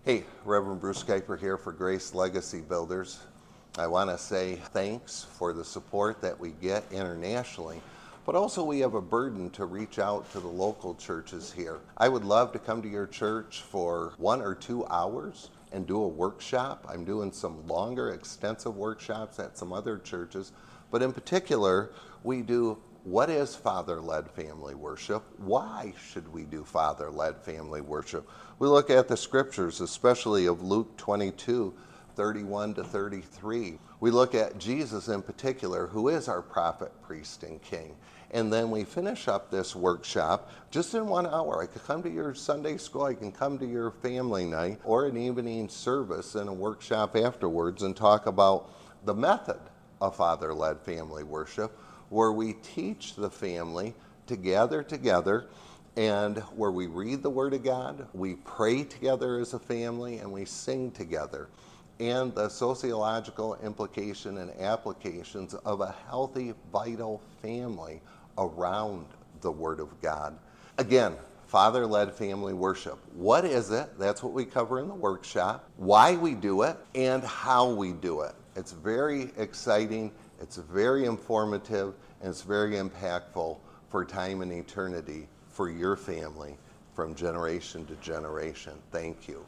Hey, Reverend Bruce Kuiper here for Grace Legacy Builders. I want to say thanks for the support that we get internationally, but also we have a burden to reach out to the local churches here. I would love to come to your church for 1 or 2 hours and do a workshop. I'm doing some longer, extensive workshops at some other churches, but in particular, we do what is father-led family worship? Why should we do father-led family worship? We look at the scriptures, especially of Luke 22:31 to 33. We look at Jesus in particular, who is our prophet, priest, and king. And then we finish up this workshop just in 1 hour. I could come to your Sunday school, I can come to your family night, or an evening service and a workshop afterwards and talk about the method of father-led family worship, where we teach the family to gather together and where we read the Word of God, we pray together as a family, and we sing together. And the sociological implication and applications of a healthy, vital family around the Word of God. Again, father-led family worship. What is it? That's what we cover in the workshop. Why we do it and how we do it. It's very exciting, it's very informative, and it's very impactful for time and eternity for your family from generation to generation. Thank you.